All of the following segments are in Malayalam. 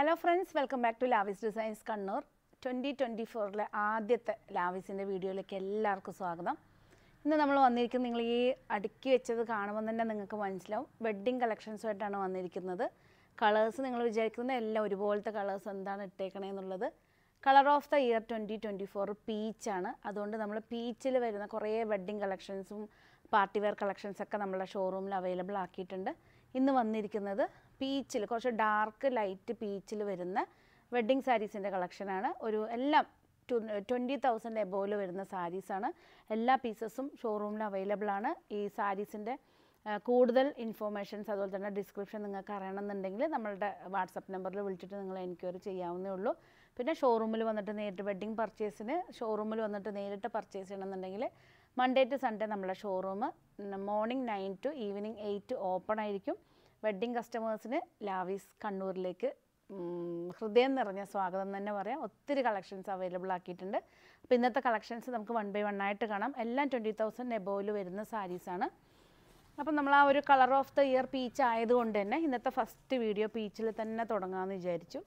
Hello friends, welcome back to Lavis designs Kannur. 2024 ആദ്യത്തെ ലാവിസിൻ്റെ വീഡിയോയിലേക്ക് എല്ലാവർക്കും സ്വാഗതം. ഇന്ന് നമ്മൾ വന്നിരിക്കുന്നത്, നിങ്ങൾ ഈ അടുക്കി വെച്ചത് കാണുമ്പോൾ തന്നെ നിങ്ങൾക്ക് മനസ്സിലാവും, വെഡ്ഡിങ് കളക്ഷൻസുമായിട്ടാണ് വന്നിരിക്കുന്നത്. കളേഴ്സ് നിങ്ങൾ വിചാരിക്കുന്നത് എല്ലാം ഒരുപോലത്തെ കളേഴ്സ് എന്താണ് ഇട്ടേക്കണേന്നുള്ളത്. കളർ ഓഫ് ദ ഇയർ 2024 പീച്ചാണ്. അതുകൊണ്ട് നമ്മൾ പീച്ചിൽ വരുന്ന കുറേ വെഡ്ഡിങ് കളക്ഷൻസും പാർട്ടി വെയർ കളക്ഷൻസൊക്കെ നമ്മളെ ഷോറൂമിൽ അവൈലബിൾ ആക്കിയിട്ടുണ്ട്. ഇന്ന് വന്നിരിക്കുന്നത് പീച്ചിൽ, കുറച്ച് ഡാർക്ക് ലൈറ്റ് പീച്ചിൽ വരുന്ന വെഡ്ഡിങ് സാരീസിൻ്റെ കളക്ഷനാണ്. എല്ലാം 20,000 എബോയിൽ വരുന്ന സാരീസാണ്. എല്ലാ പീസസും ഷോറൂമിൽ അവൈലബിൾ ആണ്. ഈ സാരീസിൻ്റെ കൂടുതൽ ഇൻഫോർമേഷൻസ് അതുപോലെ തന്നെ ഡിസ്ക്രിപ്ഷൻ നിങ്ങൾക്ക് അറിയണമെന്നുണ്ടെങ്കിൽ നമ്മളുടെ വാട്സപ്പ് നമ്പറിൽ വിളിച്ചിട്ട് നിങ്ങൾ എൻക്വയറി ചെയ്യാവുന്നേ ഉള്ളൂ. പിന്നെ ഷോറൂമിൽ വന്നിട്ട് നേരിട്ട് വെഡ്ഡിങ് പർച്ചേസിന് ഷോറൂമിൽ വന്നിട്ട് നേരിട്ട് പർച്ചേസ് ചെയ്യണമെന്നുണ്ടെങ്കിൽ മൺഡേ ടു സൺഡേ നമ്മളെ showroom morning 9 to evening 8 open ആയിരിക്കും. വെഡ്ഡിങ് കസ്റ്റമേഴ്സിന് ലാവിസ് കണ്ണൂരിലേക്ക് ഹൃദയം നിറഞ്ഞ സ്വാഗതം തന്നെ പറയാം. ഒത്തിരി കളക്ഷൻസ് അവൈലബിൾ ആക്കിയിട്ടുണ്ട്. അപ്പോൾ ഇന്നത്തെ കളക്ഷൻസ് നമുക്ക് 1 by 1 ആയിട്ട് കാണാം. എല്ലാം 20,000 എബോയിൽ വരുന്ന സാരീസാണ്. അപ്പം നമ്മൾ ആ ഒരു colour of the year peach ആയതുകൊണ്ട് തന്നെ ഇന്നത്തെ ഫസ്റ്റ് വീഡിയോ പീച്ചിൽ തന്നെ തുടങ്ങാമെന്ന് വിചാരിച്ചു.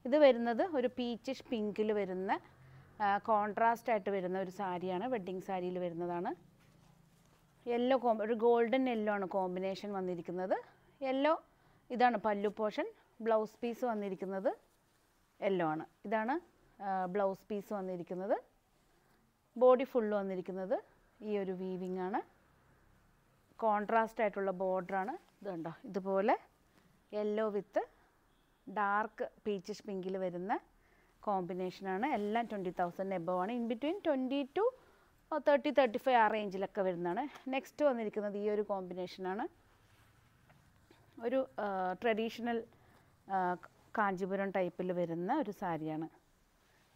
ഇത് വരുന്നത് ഒരു പീച്ചിഷ് പിങ്കിൽ വരുന്ന കോൺട്രാസ്റ്റ് ആയിട്ട് വരുന്ന ഒരു സാരിയാണ്. വെഡ്ഡിങ് സാരിയിൽ വരുന്നതാണ്. യെല്ലോ ഒരു ഗോൾഡൻ യെല്ലോ ആണ് കോമ്പിനേഷൻ വന്നിരിക്കുന്നത്. യെല്ലോ ഇതാണ് പല്ലു പോർഷൻ. ബ്ലൗസ് പീസ് വന്നിരിക്കുന്നത് യെല്ലോ ആണ്. ഇതാണ് ബ്ലൗസ് പീസ് വന്നിരിക്കുന്നത്. ബോഡി ഫുള്ള് വന്നിരിക്കുന്നത് ഈ ഒരു വീവിങ് ആണ്. കോൺട്രാസ്റ്റ് ആയിട്ടുള്ള ബോർഡറാണ്. ഇതുണ്ടോ, ഇതുപോലെ യെല്ലോ വിത്ത് ഡാർക്ക് പീച്ചിഷ് പിങ്കിൽ വരുന്ന കോമ്പിനേഷനാണ്. എല്ലാം 20,000 എബവ് ആണ്. ഇൻ ബിറ്റ്വീൻ 20 to 30-35 ആ റേഞ്ചിലൊക്കെ വരുന്നതാണ്. നെക്സ്റ്റ് വന്നിരിക്കുന്നത് ഈ ഒരു കോമ്പിനേഷനാണ്. ഒരു ട്രഡീഷണൽ കാഞ്ചീപുരം ടൈപ്പിൽ വരുന്ന ഒരു സാരിയാണ്.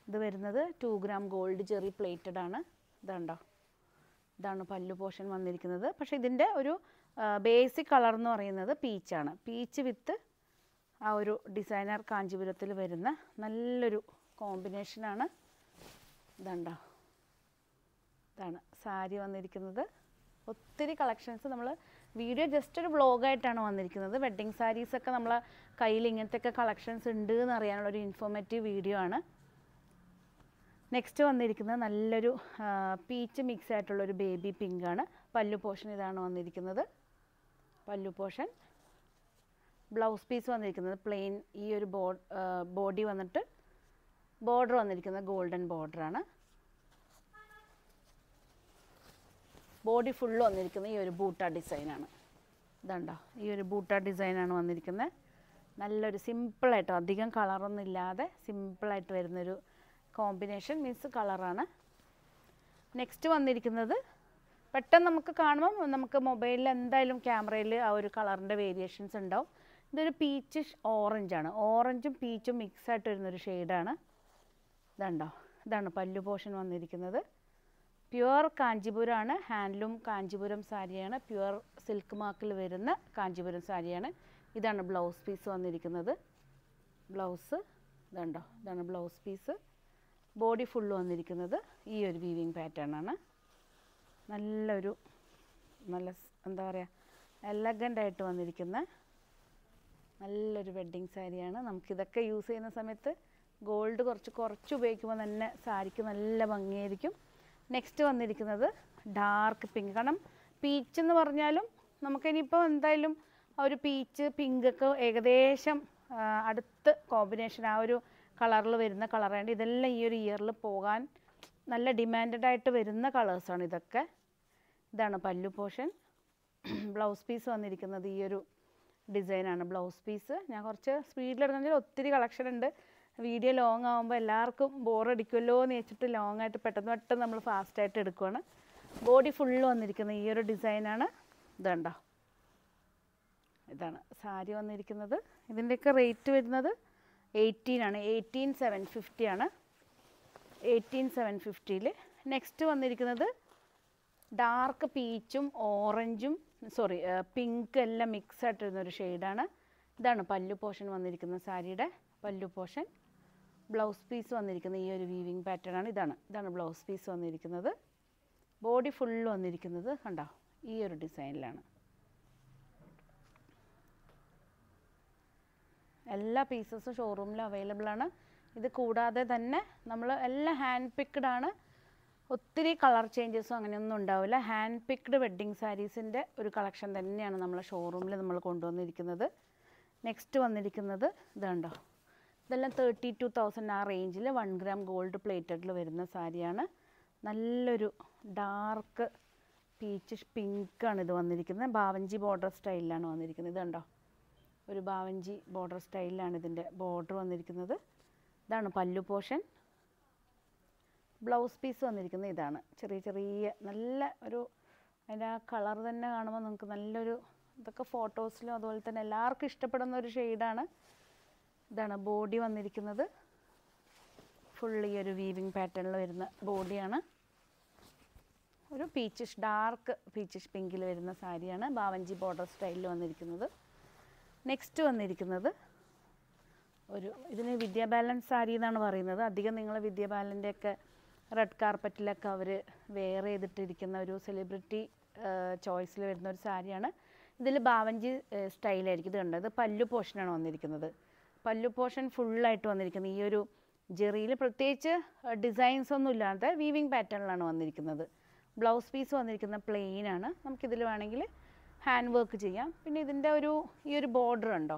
ഇത് വരുന്നത് 2 gram ഗോൾഡ് ജെറി പ്ലേറ്റഡ് ആണ്. ഇതുണ്ടോ, ഇതാണ് പല്ലു പോർഷൻ വന്നിരിക്കുന്നത്. പക്ഷേ ഇതിൻ്റെ ഒരു ബേസിക് കളർ എന്ന് പറയുന്നത് പീച്ചാണ്. പീച്ച് വിത്ത് ആ ഒരു ഡിസൈനർ കാഞ്ചീപുരത്തിൽ വരുന്ന നല്ലൊരു കോമ്പിനേഷനാണ്. ഇതുണ്ടോ, ഇതാണ് സാരി വന്നിരിക്കുന്നത്. ഒത്തിരി കളക്ഷൻസ് നമ്മൾ വീഡിയോ ജസ്റ്റ് ഒരു വ്ളോഗായിട്ടാണ് വന്നിരിക്കുന്നത്. വെഡ്ഡിങ് സാരീസൊക്കെ നമ്മളെ കയ്യിൽ ഇങ്ങനത്തെയൊക്കെ കളക്ഷൻസ് ഉണ്ട് എന്നറിയാനുള്ളൊരു ഇൻഫോർമേറ്റീവ് വീഡിയോ ആണ്. നെക്സ്റ്റ് വന്നിരിക്കുന്നത് നല്ലൊരു പീച്ച് മിക്സ് ആയിട്ടുള്ളൊരു ബേബി പിങ്കാണ്. പല്ലു പോർഷൻ ഇതാണ് വന്നിരിക്കുന്നത്. പല്ലു പോർഷൻ. ബ്ലൗസ് പീസ് വന്നിരിക്കുന്നത് പ്ലെയിൻ. ഈ ഒരു ബോഡി വന്നിട്ട് ബോർഡർ വന്നിരിക്കുന്നത് ഗോൾഡൻ ബോർഡറാണ്. ബോഡി ഫുള്ള് വന്നിരിക്കുന്നത് ഈ ഒരു ബൂട്ട ഡിസൈനാണ്. ഇതുണ്ടോ, ഈ ഒരു ബൂട്ട ഡിസൈനാണ് വന്നിരിക്കുന്നത്. നല്ലൊരു സിമ്പിളായിട്ടോ, അധികം കളറൊന്നും ഇല്ലാതെ സിമ്പിളായിട്ട് വരുന്നൊരു കോമ്പിനേഷൻ മീൻസ് കളറാണ്. നെക്സ്റ്റ് വന്നിരിക്കുന്നത് പെട്ടെന്ന് നമുക്ക് കാണുമ്പം നമുക്ക് മൊബൈലിൽ എന്തായാലും ക്യാമറയിൽ ആ ഒരു കളറിൻ്റെ വേരിയേഷൻസ് ഉണ്ടാവും. ഇതൊരു പീച്ചിഷ് ഓറഞ്ചാണ്. ഓറഞ്ചും പീച്ചും മിക്സായിട്ട് വരുന്നൊരു ഷെയ്ഡാണ്. ഇതുണ്ടോ, ഇതാണ് പല്ലു പോർഷൻ വന്നിരിക്കുന്നത്. പ്യുവർ കാഞ്ചീപുരമാണ്. ഹാൻഡ്ലൂം കാഞ്ചീപുരം സാരിയാണ്. പ്യുവർ സിൽക്ക് മാർക്കിൽ വരുന്ന കാഞ്ചീപുരം സാരിയാണ്. ഇതാണ് ബ്ലൗസ് പീസ് വന്നിരിക്കുന്നത്. ബ്ലൗസ് ഇതുണ്ടോ, ഇതാണ് ബ്ലൗസ് പീസ്. ബോഡി ഫുള്ള് വന്നിരിക്കുന്നത് ഈ ഒരു വീവിങ് പാറ്റേൺ ആണ്. നല്ല എന്താ പറയുക, എലഗൻ്റായിട്ട് വന്നിരിക്കുന്ന നല്ലൊരു വെഡ്ഡിങ് സാരിയാണ്. നമുക്കിതൊക്കെ യൂസ് ചെയ്യുന്ന സമയത്ത് ഗോൾഡ് കുറച്ച് ഉപയോഗിക്കുമ്പോൾ തന്നെ സാരിക്ക് നല്ല ഭംഗിയായിരിക്കും. നെക്സ്റ്റ് വന്നിരിക്കുന്നത് ഡാർക്ക് പിങ്ക്. കാരണം പീച്ച് എന്ന് പറഞ്ഞാലും നമുക്കിനിയിപ്പോൾ എന്തായാലും ആ ഒരു പീച്ച് പിങ്കൊക്കെ ഏകദേശം അടുത്ത് കോമ്പിനേഷൻ ആ ഒരു കളറിൽ വരുന്ന കളറാണ്. ഇതെല്ലാം ഈ ഒരു ഇയറിൽ പോകാൻ നല്ല ഡിമാൻഡഡ് ആയിട്ട് വരുന്ന കളേഴ്സാണ് ഇതൊക്കെ. ഇതാണ് പല്ലു പോർഷൻ. ബ്ലൗസ് പീസ് വന്നിരിക്കുന്നത് ഈ ഒരു ഡിസൈനാണ് ബ്ലൗസ് പീസ്. ഞാൻ കുറച്ച് സ്പീഡിലെടുക്കാൻ ഒത്തിരി കളക്ഷൻ ഉണ്ട്. വീഡിയോ ലോങ് ആകുമ്പോൾ എല്ലാവർക്കും ബോറടിക്കുമല്ലോ എന്ന് വെച്ചിട്ട് ലോങ് ആയിട്ട് പെട്ടെന്ന് നമ്മൾ ഫാസ്റ്റായിട്ട് എടുക്കുകയാണ്. ബോഡി ഫുള്ള് വന്നിരിക്കുന്ന ഈ ഒരു ഡിസൈനാണ്. ഇതുണ്ടോ, ഇതാണ് സാരി വന്നിരിക്കുന്നത്. ഇതിൻ്റെയൊക്കെ റേറ്റ് വരുന്നത് 18 ആണ്. 18,750 ആണ്. 18,750. നെക്സ്റ്റ് വന്നിരിക്കുന്നത് ഡാർക്ക് പീച്ചും ഓറഞ്ചും പിങ്ക് എല്ലാം മിക്സ് ആയിട്ട് വരുന്നൊരു ഷെയ്ഡാണ്. ഇതാണ് പല്ലു പോർഷൻ വന്നിരിക്കുന്ന സാരിയുടെ പല്ലു പോർഷൻ. ബ്ലൗസ് പീസ് വന്നിരിക്കുന്നത് ഈ ഒരു വീവിങ് പാറ്റേൺ ആണ്. ഇതാണ് ബ്ലൗസ് പീസ് വന്നിരിക്കുന്നത്. ബോഡി ഫുള്ള് വന്നിരിക്കുന്നത് കണ്ടോ ഈ ഒരു ഡിസൈനിലാണ്. എല്ലാ പീസസും ഷോറൂമിൽ അവൈലബിൾ ആണ്. ഇത് കൂടാതെ തന്നെ നമ്മൾ എല്ലാം ഹാൻഡ് പിക്ക്ഡ് ആണ്. ഒത്തിരി കളർ ചേഞ്ചസും അങ്ങനെയൊന്നും ഉണ്ടാവില്ല. ഹാൻഡ് പിക്ക്ഡ് വെഡ്ഡിങ് സാരീസിൻ്റെ ഒരു കളക്ഷൻ തന്നെയാണ് നമ്മളെ ഷോറൂമിൽ നമ്മൾ കൊണ്ടുവന്നിരിക്കുന്നത്. നെക്സ്റ്റ് വന്നിരിക്കുന്നത് ഇതുണ്ടോ, ഇതെല്ലാം 32,000 ആ റേഞ്ചിൽ 1 gram ഗോൾഡ് പ്ലേറ്റഡിൽ വരുന്ന സാരിയാണ്. നല്ലൊരു ഡാർക്ക് പീച്ച് പിങ്കാണ് ഇത് വന്നിരിക്കുന്നത്. ബാവഞ്ചി ബോർഡർ സ്റ്റൈലിലാണ് വന്നിരിക്കുന്നത്. ഇതുണ്ടോ, ഒരു ബാവഞ്ചി ബോർഡർ സ്റ്റൈലിലാണ് ഇതിൻ്റെ ബോർഡർ വന്നിരിക്കുന്നത്. ഇതാണ് പല്ലു പോർഷൻ. ബ്ലൗസ് പീസ് വന്നിരിക്കുന്നത് ഇതാണ്. ചെറിയ ചെറിയ നല്ല ഒരു അതിൻ്റെ ആ കളർ തന്നെ കാണുമ്പോൾ നമുക്ക് നല്ലൊരു, ഇതൊക്കെ ഫോട്ടോസിലും അതുപോലെ തന്നെ എല്ലാവർക്കും ഇഷ്ടപ്പെടുന്ന ഒരു ഷെയ്ഡാണ്. ഇതാണ് ബോഡി വന്നിരിക്കുന്നത്. ഫുള്ളി ഒരു വീവിങ് പാറ്റേണിൽ വരുന്ന ബോഡിയാണ്. ഒരു പീച്ചിഷ് ഡാർക്ക് പീച്ചിഷ് പിങ്കിൽ വരുന്ന സാരിയാണ്. ബാവഞ്ചി ബോർഡർ സ്റ്റൈലിൽ വന്നിരിക്കുന്നത്. നെക്സ്റ്റ് വന്നിരിക്കുന്നത് ഇതിന് വിദ്യാ ബാലൻസ് സാരി എന്നാണ് പറയുന്നത്. അധികം നിങ്ങൾ വിദ്യാ ബാലൻ്റെയൊക്കെ റെഡ് കാർപ്പറ്റിലൊക്കെ അവർ വെയർ ചെയ്തിട്ടിരിക്കുന്ന ഒരു സെലിബ്രിറ്റി ചോയ്സിൽ വരുന്ന ഒരു സാരിയാണ്. ഇതിൽ ബാവഞ്ചി സ്റ്റൈലായിരിക്കും. ഇത് കണ്ടത് പല്ലു പോർഷനാണ് വന്നിരിക്കുന്നത്. പല്ലു പോർഷൻ ഫുള്ളായിട്ട് വന്നിരിക്കുന്നത് ഈ ഒരു ജെറിയിൽ പ്രത്യേകിച്ച് ഡിസൈൻസ് ഒന്നും ഇല്ലാതെ വീവിങ് പാറ്റേണിലാണ് വന്നിരിക്കുന്നത്. ബ്ലൗസ് പീസ് വന്നിരിക്കുന്ന പ്ലെയിൻ ആണ്. നമുക്കിതിൽ വേണമെങ്കിൽ ഹാൻഡ് വർക്ക് ചെയ്യാം. പിന്നെ ഇതിൻ്റെ ഈ ഒരു ബോർഡർ ഉണ്ടോ,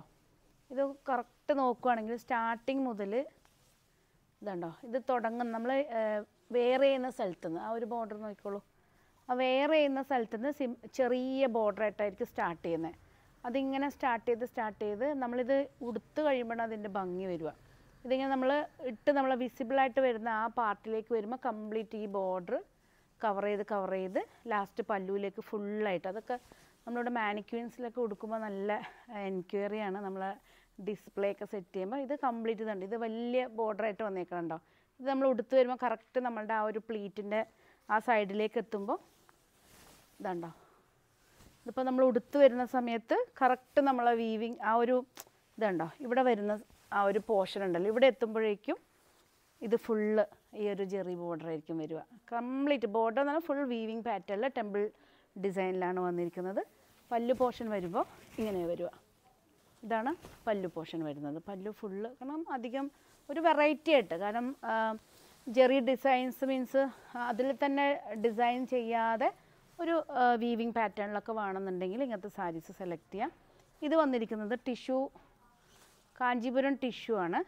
ഇത് കറക്റ്റ് നോക്കുകയാണെങ്കിൽ സ്റ്റാർട്ടിങ് മുതൽ ഇതുണ്ടോ, ഇത് തുടങ്ങുന്ന നമ്മൾ വെയർ ചെയ്യുന്ന സ്ഥലത്ത് നിന്ന് ആ ഒരു ബോർഡർ നോക്കിക്കോളൂ. ആ വെയർ ചെയ്യുന്ന സ്ഥലത്ത് നിന്ന് ചെറിയ ബോർഡറായിട്ടായിരിക്കും സ്റ്റാർട്ട് ചെയ്യുന്നത്. അതിങ്ങനെ സ്റ്റാർട്ട് ചെയ്ത് നമ്മളിത് ഉടുത്ത് കഴിയുമ്പോഴാണ് അതിൻ്റെ ഭംഗി വരിക. ഇതിങ്ങനെ നമ്മൾ വിസിബിളായിട്ട് വരുന്ന ആ പാർട്ടിലേക്ക് വരുമ്പോൾ കംപ്ലീറ്റ് ഈ ബോർഡർ കവർ ചെയ്ത് ലാസ്റ്റ് പല്ലുവിലേക്ക് ഫുള്ളായിട്ട്, അതൊക്കെ നമ്മളിവിടെ മാനിക്യൂൻസിലൊക്കെ ഉടുക്കുമ്പോൾ നല്ല എൻക്വയറിയാണ്. നമ്മൾ ഡിസ്പ്ലേ ഒക്കെ സെറ്റ് ചെയ്യുമ്പോൾ ഇത് കംപ്ലീറ്റ് ഇതുണ്ട്. ഇത് വലിയ ബോർഡറായിട്ട് വന്നേക്കണുണ്ടോ. ഇത് നമ്മൾ ഉടുത്ത് വരുമ്പോൾ കറക്റ്റ് നമ്മളുടെ ആ ഒരു പ്ലീറ്റിൻ്റെ ആ സൈഡിലേക്ക് എത്തുമ്പോൾ ഇതുണ്ടോ, ഇതിപ്പോൾ നമ്മൾ ഉടുത്ത് വരുന്ന സമയത്ത് കറക്റ്റ് നമ്മളെ വീവിങ് ആ ഒരു ഇതുണ്ടോ, ഇവിടെ വരുന്ന ആ ഒരു പോർഷൻ ഉണ്ടല്ലോ, ഇവിടെ എത്തുമ്പോഴേക്കും ഇത് ഫുള്ള് ഈ ഒരു ജെറി ബോർഡർ ആയിരിക്കും വരിക. കംപ്ലീറ്റ് ബോർഡർ എന്ന് പറഞ്ഞാൽ ഫുൾ വീവിങ് പാറ്റേണിൽ ടെമ്പിൾ ഡിസൈനിലാണ് വന്നിരിക്കുന്നത്. പല്ലു പോർഷൻ വരുമ്പോൾ ഇങ്ങനെ വരിക. ഇതാണ് പല്ലു പോർഷൻ വരുന്നത്. പല്ലു ഫുള്ള് കാരണം അധികം ഒരു വെറൈറ്റി ആയിട്ട്, കാരണം ജെറി ഡിസൈൻസ് മീൻസ് അതിൽ തന്നെ ഡിസൈൻ ചെയ്യാതെ ഒരു വീവിങ് പാറ്റേണിലൊക്കെ വേണമെന്നുണ്ടെങ്കിൽ ഇങ്ങനത്തെ സാരീസ് സെലക്ട് ചെയ്യാം. ഇത് വന്നിരിക്കുന്നത് ടിഷ്യൂ, കാഞ്ചീപുരം ടിഷ്യൂ ആണ്.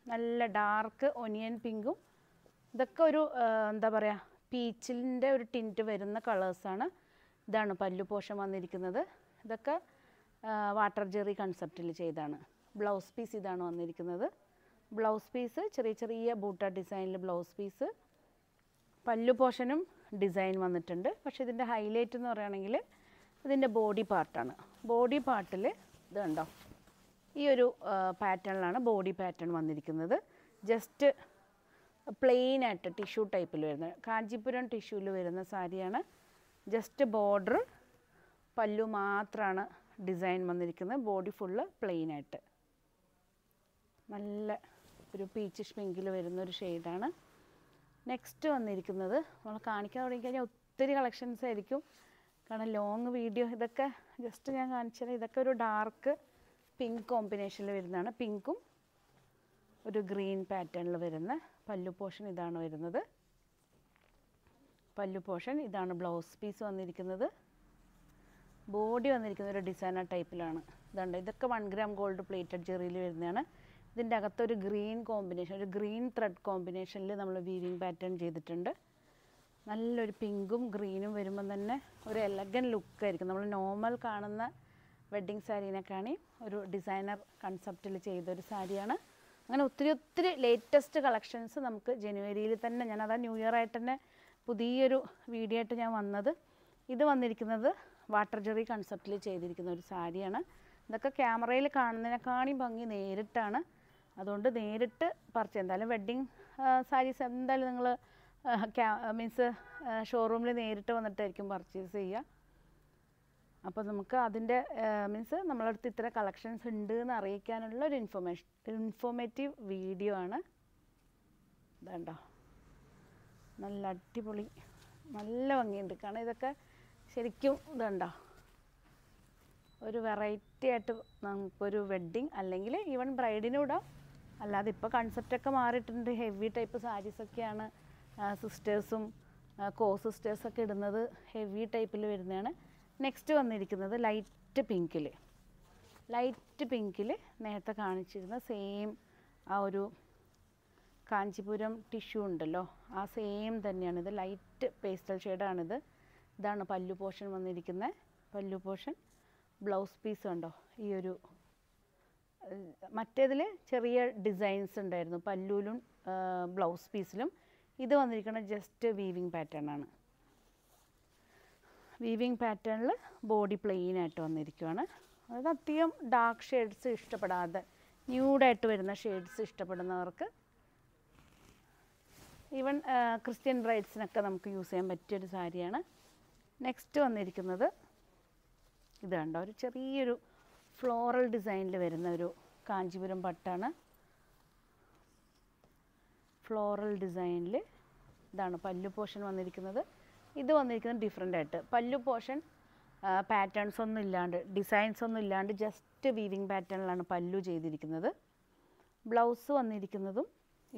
നല്ല ഡാർക്ക് ഒനിയൻ പിങ്കും ഇതൊക്കെ ഒരു എന്താ പറയുക പീച്ചിൻ്റെ ഒരു ടിൻറ്റ് വരുന്ന കളേഴ്സാണ്. ഇതാണ് പല്ലു പോർഷൻ വന്നിരിക്കുന്നത്. ഇതൊക്കെ വാട്ടർ ജെറി കൺസെപ്റ്റിൽ ചെയ്താണ്. ബ്ലൗസ് പീസ് ഇതാണ് വന്നിരിക്കുന്നത്. ബ്ലൗസ് പീസ് ചെറിയ ചെറിയ ബൂട്ട ഡിസൈനിൽ ബ്ലൗസ് പീസ്. പല്ലു പോർഷനും ഡിസൈൻ വന്നിട്ടുണ്ട്. പക്ഷേ ഇതിൻ്റെ ഹൈലൈറ്റ് എന്ന് പറയുകയാണെങ്കിൽ ഇതിൻ്റെ ബോഡി പാർട്ടാണ്. ബോഡി പാർട്ടിൽ ഇത് കണ്ടോ, ഈ ഒരു പാറ്റേണിലാണ് ബോഡി പാറ്റേൺ വന്നിരിക്കുന്നത്. ജസ്റ്റ് പ്ലെയിൻ ആയിട്ട് ടിഷ്യൂ ടൈപ്പിൽ വരുന്നത് കാഞ്ചീപുരം ടിഷ്യൂവിൽ വരുന്ന സാരിയാണ്. ജസ്റ്റ് ബോർഡർ പല്ലു മാത്രമാണ് ഡിസൈൻ വന്നിരിക്കുന്നത്. ബോഡി ഫുള്ള് പ്ലെയിൻ ആയിട്ട് നല്ല ഒരു പീച്ചിഷ് പിങ്കിൽ വരുന്നൊരു ഷെയ്ഡാണ്. നെക്സ്റ്റ് വന്നിരിക്കുന്നത് നമ്മൾ കാണിക്കാൻ തുടങ്ങിക്കഴിഞ്ഞാൽ ഒത്തിരി കളക്ഷൻസ് ആയിരിക്കും, കാരണം ലോങ് വീഡിയോ. ഇതൊക്കെ ജസ്റ്റ് ഞാൻ കാണിച്ചാൽ ഇതൊക്കെ ഒരു ഡാർക്ക് പിങ്ക് കോമ്പിനേഷനിൽ വരുന്നതാണ്. പിങ്കും ഒരു ഗ്രീൻ പാറ്റേണിൽ വരുന്ന പല്ലു പോർഷൻ ഇതാണ് വരുന്നത്. പല്ലു പോർഷൻ ഇതാണ്. ബ്ലൗസ് പീസ് വന്നിരിക്കുന്നത്. ബോഡി വന്നിരിക്കുന്ന ഒരു ഡിസൈനർ ടൈപ്പിലാണ്. ഇതുണ്ട്, ഇതൊക്കെ 1 gram ഗോൾഡ് പ്ലേറ്റഡ് ജെറിയിൽ വരുന്നതാണ്. ഇതിൻ്റെ അകത്തൊരു ഗ്രീൻ കോമ്പിനേഷൻ, ഒരു ഗ്രീൻ ത്രെഡ് കോമ്പിനേഷനിൽ നമ്മൾ വീവിങ് പാറ്റേൺ ചെയ്തിട്ടുണ്ട്. നല്ലൊരു പിങ്കും ഗ്രീനും വരുമ്പം തന്നെ ഒരു എലഗൻ ലുക്കായിരിക്കും. നമ്മൾ നോർമൽ കാണുന്ന വെഡ്ഡിങ് സാരീനെക്കാണി ഒരു ഡിസൈനർ കൺസെപ്റ്റിൽ ചെയ്തൊരു സാരിയാണ്. അങ്ങനെ ഒത്തിരി ലേറ്റസ്റ്റ് കളക്ഷൻസ് നമുക്ക് ജനുവരിയിൽ തന്നെ, ഞാനതാ ന്യൂ ഇയർ ആയിട്ട് തന്നെ പുതിയൊരു വീഡിയോ ആയിട്ട് ഞാൻ വന്നത്. ഇത് വന്നിരിക്കുന്നത് വാട്ടർ ജെറി കൺസെപ്റ്റിൽ ചെയ്തിരിക്കുന്ന ഒരു സാരിയാണ്. ഇതൊക്കെ ക്യാമറയിൽ കാണുന്നതിനെക്കാളും ഭംഗി നേരിട്ടാണ്. അതുകൊണ്ട് നേരിട്ട് പർച്ചേസ്, എന്തായാലും വെഡ്ഡിങ് സാരീസ് എന്തായാലും നിങ്ങൾ മീൻസ് ഷോറൂമിൽ നേരിട്ട് വന്നിട്ടായിരിക്കും പർച്ചേസ് ചെയ്യുക. അപ്പോൾ നമുക്ക് അതിൻ്റെ മീൻസ് നമ്മളടുത്ത് ഇത്ര കളക്ഷൻസ് ഉണ്ട് എന്ന് അറിയിക്കാനുള്ള ഒരു ഇൻഫോർമേറ്റീവ് വീഡിയോ ആണ്. ഇതുണ്ടോ, നല്ല അടിപൊളി, നല്ല ഭംഗിയുണ്ട്. കാരണം ഇതൊക്കെ ശരിക്കും ഇതുണ്ടോ ഒരു വെറൈറ്റി ആയിട്ട് നമുക്കൊരു വെഡ്ഡിങ് അല്ലെങ്കിൽ ഈവൻ ബ്രൈഡിനും ഇടാം. അല്ലാതെ ഇപ്പോൾ കൺസെപ്റ്റൊക്കെ മാറിയിട്ടുണ്ട്. ഹെവി ടൈപ്പ് സാരീസൊക്കെയാണ് സിസ്റ്റേഴ്സും സിസ്റ്റേഴ്സൊക്കെ ഇടുന്നത്. ഹെവി ടൈപ്പിൽ വരുന്നതാണ്. നെക്സ്റ്റ് വന്നിരിക്കുന്നത് ലൈറ്റ് പിങ്കിൽ നേരത്തെ കാണിച്ചിരുന്ന സെയിം ആ ഒരു കാഞ്ചീപുരം ടിഷ്യൂ ഉണ്ടല്ലോ, ആ സെയിം തന്നെയാണിത്. ലൈറ്റ് പേസ്റ്റൽ ഷെയ്ഡാണിത്. ഇതാണ് പല്ലു പോർഷൻ വന്നിരിക്കുന്നത്. പല്ലു പോർഷൻ ബ്ലൗസ് പീസ് ഉണ്ടോ, ഈ ഒരു മറ്റേതിൽ ചെറിയ ഡിസൈൻസ് ഉണ്ടായിരുന്നു പല്ലുവിലും ബ്ലൗസ് പീസിലും. ഇത് വന്നിരിക്കുന്നത് ജസ്റ്റ് വീവിങ് പാറ്റേൺ ആണ്. വീവിങ് പാറ്റേണിൽ ബോഡി പ്ലെയിൻ ആയിട്ട് വന്നിരിക്കുകയാണ്. അതായത് അധികം ഡാർക്ക് ഷെയ്ഡ്സ് ഇഷ്ടപ്പെടാതെ ന്യൂഡായിട്ട് വരുന്ന ഷെയ്ഡ്സ് ഇഷ്ടപ്പെടുന്നവർക്ക്, ഈവൻ ക്രിസ്ത്യൻ ബ്രൈഡ്സിനൊക്കെ നമുക്ക് യൂസ് ചെയ്യാൻ പറ്റിയൊരു സാരിയാണ്. നെക്സ്റ്റ് വന്നിരിക്കുന്നത് ഇത് കണ്ടോ, ഒരു ചെറിയൊരു ഫ്ലോറൽ ഡിസൈനിൽ വരുന്ന ഒരു കാഞ്ചീപുരം പട്ടാണ്. ഫ്ലോറൽ ഡിസൈനിൽ ഇതാണ് പല്ലു പോർഷൻ വന്നിരിക്കുന്നത്. ഇത് വന്നിരിക്കുന്നത് ഡിഫറെൻ്റ് ആയിട്ട്. പല്ലു പോർഷൻ പാറ്റേൺസ് ഒന്നും ഇല്ലാണ്ട്, ഡിസൈൻസ് ഒന്നും ഇല്ലാണ്ട് ജസ്റ്റ് വീവിങ് പാറ്റേണിലാണ് പല്ലു ചെയ്തിരിക്കുന്നത്. ബ്ലൗസ് വന്നിരിക്കുന്നതും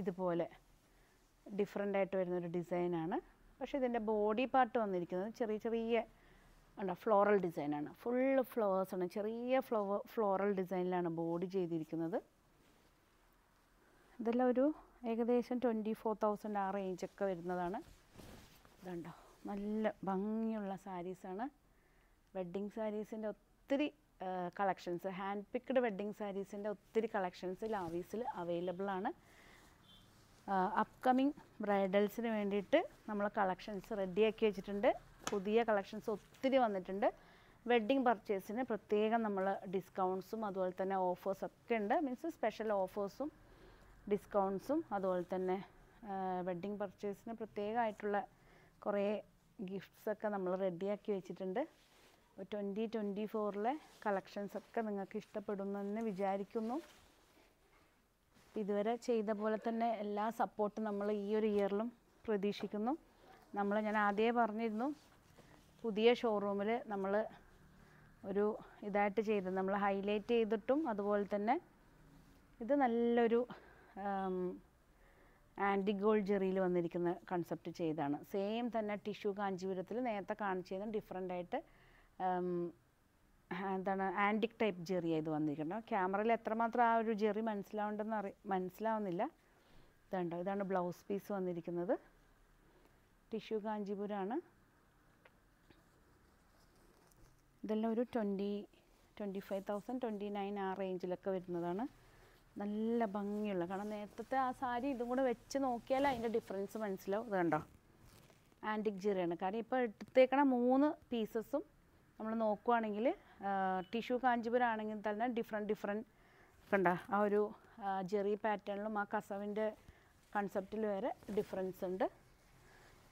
ഇതുപോലെ ഡിഫറെൻ്റ് ആയിട്ട് വരുന്നൊരു ഡിസൈനാണ്. പക്ഷേ ഇതിൻ്റെ ബോഡി പാർട്ട് വന്നിരിക്കുന്നത് ചെറിയ ചെറിയ ഫ്ലോറൽ ഡിസൈനാണ്. ഫുള്ള് ഫ്ലവേഴ്സാണ്, ചെറിയ ഫ്ലോറൽ ഡിസൈനിലാണ് ബോഡി ചെയ്തിരിക്കുന്നത്. ഇതെല്ലാം ഒരു ഏകദേശം 24,000 ആ റേഞ്ചൊക്കെ വരുന്നതാണ്. ഇതുണ്ടോ, നല്ല ഭംഗിയുള്ള സാരീസാണ്. വെഡ്ഡിങ് സാരീസിൻ്റെ ഒത്തിരി കളക്ഷൻസ്, ഹാൻഡ് പിക്ഡ് വെഡ്ഡിങ് സാരീസിൻ്റെ ഒത്തിരി കളക്ഷൻസ് ലാവീസിൽ അവൈലബിൾ ആണ്. അപ്കമിങ് ബ്രൈഡൽസിന് വേണ്ടിയിട്ട് നമ്മൾ കളക്ഷൻസ് റെഡിയാക്കി വെച്ചിട്ടുണ്ട്. പുതിയ കളക്ഷൻസ് ഒത്തിരി വന്നിട്ടുണ്ട്. വെഡ്ഡിങ് പർച്ചേസിന് പ്രത്യേകം നമ്മൾ ഡിസ്കൗണ്ട്സും അതുപോലെ തന്നെ ഓഫേഴ്സൊക്കെ ഉണ്ട്. മീൻസ് സ്പെഷ്യൽ ഓഫേഴ്സും ഡിസ്കൗണ്ട്സും അതുപോലെ തന്നെ വെഡ്ഡിങ് പർച്ചേസിന് പ്രത്യേകമായിട്ടുള്ള കുറേ ഗിഫ്റ്റ്സൊക്കെ നമ്മൾ റെഡിയാക്കി വെച്ചിട്ടുണ്ട്. 2024 കളക്ഷൻസൊക്കെ നിങ്ങൾക്ക് ഇഷ്ടപ്പെടുമെന്ന് വിചാരിക്കുന്നു. ഇതുവരെ ചെയ്ത പോലെ തന്നെ എല്ലാ സപ്പോർട്ടും നമ്മൾ ഈ ഒരു ഇയറിലും പ്രതീക്ഷിക്കുന്നു. ഞാൻ ആദ്യമേ പറഞ്ഞിരുന്നു, പുതിയ ഷോറൂമിൽ നമ്മൾ ഒരു ഇതായിട്ട് ചെയ്ത് നമ്മൾ ഹൈലൈറ്റ് ചെയ്തിട്ടും അതുപോലെ തന്നെ ഇത് നല്ലൊരു ആൻറ്റി ഗോൾഡ് ജെറിയിൽ വന്നിരിക്കുന്ന കൺസെപ്റ്റ് ചെയ്താണ്. സെയിം തന്നെ ടിഷ്യൂ കാഞ്ചീപുരത്തിൽ നേരത്തെ കാണിച്ചതിന് ഡിഫറെൻ്റ് ആയിട്ട് എന്താണ് ആൻറ്റിക് ടൈപ്പ് ജെറിയാണ് ഇത് വന്നിരിക്കുന്നത്. ക്യാമറയിൽ എത്രമാത്രം ആ ഒരു ജെറി മനസ്സിലാവുന്നില്ല. ഇതുണ്ടോ, ഇതാണ് ബ്ലൗസ് പീസ് വന്നിരിക്കുന്നത്. ടിഷ്യൂ കാഞ്ചീപുരമാണ്. ഇതെല്ലാം ഒരു 25,000 29 ആ റേഞ്ചിലൊക്കെ വരുന്നതാണ്. നല്ല ഭംഗിയുള്ള, കാരണം നേരത്തെ ആ സാരി ഇതും കൂടെ വെച്ച് നോക്കിയാൽ അതിൻ്റെ ഡിഫറൻസ് മനസ്സിലാവും. ഇത് കണ്ടോ, ആൻറ്റിക് ജെറിയാണ്. കാരണം ഇപ്പോൾ എടുത്തേക്കണ 3 പീസസും നമ്മൾ നോക്കുവാണെങ്കിൽ ടിഷ്യൂ കാഞ്ചീപുരം ആണെങ്കിൽ തന്നെ ഡിഫറെൻറ്റ് കണ്ട ആ ഒരു ജെറി പാറ്റേണിലും ആ കസവിൻ്റെ കൺസെപ്റ്റിൽ വരെ ഡിഫറൻസ് ഉണ്ട്.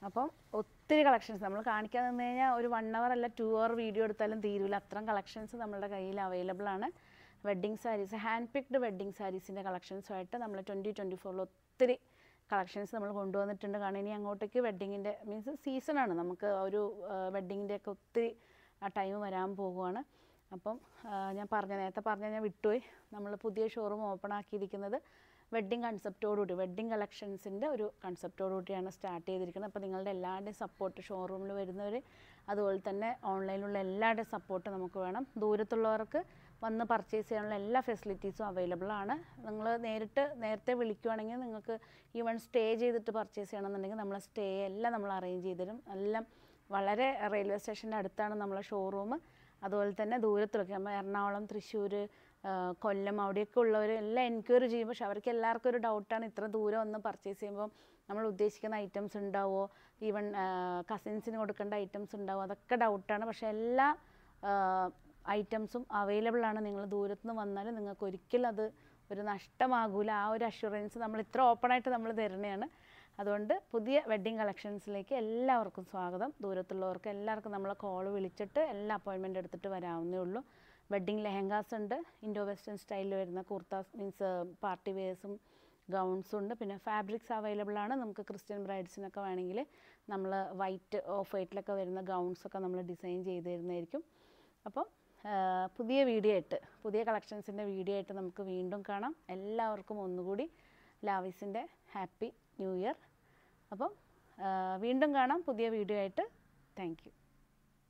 അപ്പം ഒത്തിരി കളക്ഷൻസ് നമ്മൾ കാണിക്കാൻ നിന്ന് കഴിഞ്ഞാൽ ഒരു 1 hour അല്ല 2 hour വീഡിയോ എടുത്താലും തീരില്ല. അത്രയും കളക്ഷൻസ് നമ്മളുടെ കയ്യിൽ അവൈലബിൾ ആണ്. Wedding sarees, hand picked wedding സാരീസിൻ്റെ കളക്ഷൻസുമായിട്ട് നമ്മൾ 2024 ഒത്തിരി കളക്ഷൻസ് നമ്മൾ കൊണ്ടുവന്നിട്ടുണ്ട്. കാരണം ഇനി അങ്ങോട്ടേക്ക് വെഡ്ഡിങ്ങിൻ്റെ മീൻസ് സീസണാണ്, നമുക്ക് ഒരു വെഡ്ഡിങ്ങിൻ്റെയൊക്കെ ഒത്തിരി ആ ടൈം വരാൻ പോകുവാണ്. അപ്പം നേരത്തെ ഞാൻ വിട്ടുപോയി, നമ്മൾ പുതിയ ഷോറൂം ഓപ്പൺ ആക്കിയിരിക്കുന്നത് വെഡ്ഡിങ് കൺസെപ്റ്റോടുകൂടി, വെഡ്ഡിങ് കളക്ഷൻസിൻ്റെ ഒരു കൺസെപ്റ്റോടുകൂടിയാണ് സ്റ്റാർട്ട് ചെയ്തിരിക്കുന്നത്. അപ്പോൾ നിങ്ങളുടെ എല്ലാവരുടെയും സപ്പോർട്ട്, ഷോറൂമിൽ വരുന്നവർ അതുപോലെ തന്നെ ഓൺലൈനിലുള്ള എല്ലാവരുടെയും സപ്പോർട്ട് നമുക്ക് വേണം. ദൂരത്തുള്ളവർക്ക് വന്ന് പർച്ചേസ് ചെയ്യാനുള്ള എല്ലാ ഫെസിലിറ്റീസും അവൈലബിൾ ആണ്. നിങ്ങൾ നേരത്തെ വിളിക്കുവാണെങ്കിൽ നിങ്ങൾക്ക് ഈവൻ സ്റ്റേ ചെയ്തിട്ട് പർച്ചേസ് ചെയ്യണമെന്നുണ്ടെങ്കിൽ നമ്മൾ സ്റ്റേ എല്ലാം നമ്മൾ അറേഞ്ച് ചെയ്ത് തരും. എല്ലാം വളരെ റെയിൽവേ സ്റ്റേഷൻ്റെ അടുത്താണ് നമ്മളെ ഷോറൂം. അതുപോലെ തന്നെ ദൂരത്തിലൊക്കെ നമ്മൾ എറണാകുളം, തൃശ്ശൂർ, കൊല്ലം അവിടെയൊക്കെ ഉള്ളവർ എല്ലാം എൻക്വയറി ചെയ്യും. പക്ഷെ അവർക്ക് എല്ലാവർക്കും ഒരു ഡൗട്ടാണ്, ഇത്ര ദൂരം ഒന്ന് പർച്ചേസ് ചെയ്യുമ്പോൾ നമ്മൾ ഉദ്ദേശിക്കുന്ന ഐറ്റംസ് ഉണ്ടാവുമോ, ഈവൻ കസിൻസിന് കൊടുക്കേണ്ട ഐറ്റംസ് ഉണ്ടാവുമോ, അതൊക്കെ ഡൗട്ടാണ്. പക്ഷേ എല്ലാ ഐറ്റംസും അവൈലബിൾ ആണ്. നിങ്ങൾ ദൂരത്തുനിന്ന് വന്നാൽ നിങ്ങൾക്ക് ഒരിക്കലും അത് ഒരു നഷ്ടമാകൂല. ആ ഒരു അഷുറൻസ് നമ്മൾ ഇത്ര ഓപ്പണായിട്ട് നമ്മൾ തരുന്നതാണ്. അതുകൊണ്ട് പുതിയ വെഡ്ഡിങ് കളക്ഷൻസിലേക്ക് എല്ലാവർക്കും സ്വാഗതം. ദൂരത്തുള്ളവർക്ക് എല്ലാവർക്കും നമ്മളെ കോൾ വിളിച്ചിട്ട് എല്ലാ അപ്പോയിൻമെൻറ്റ് എടുത്തിട്ട് വരാവുന്നേ ഉള്ളൂ. വെഡ്ഡിങ് ലെഹങ്കാസ് ഉണ്ട്, ഇൻഡോ വെസ്റ്റേൺ സ്റ്റൈലിൽ വരുന്ന കുർത്താസ് മീൻസ് പാർട്ടി വെയേഴ്സും ഗൗൺസും ഉണ്ട്. പിന്നെ ഫാബ്രിക്സ് അവൈലബിൾ ആണ്. നമുക്ക് ക്രിസ്ത്യൻ ബ്രൈഡ്സിനൊക്കെ വേണമെങ്കിൽ നമ്മൾ ഓഫ് വൈറ്റിലൊക്കെ വരുന്ന ഗൗൺസൊക്കെ നമ്മൾ ഡിസൈൻ ചെയ്ത് തരുന്നതായിരിക്കും. അപ്പം പുതിയ വീഡിയോ ആയിട്ട്, പുതിയ കളക്ഷൻസിൻ്റെ വീഡിയോ ആയിട്ട് നമുക്ക് വീണ്ടും കാണാം. എല്ലാവർക്കും ഒന്നുകൂടി ലാവിസിൻ്റെ ഹാപ്പി ന്യൂ ഇയർ. അപ്പം വീണ്ടും കാണാം പുതിയ വീഡിയോ ആയിട്ട്. Thank you.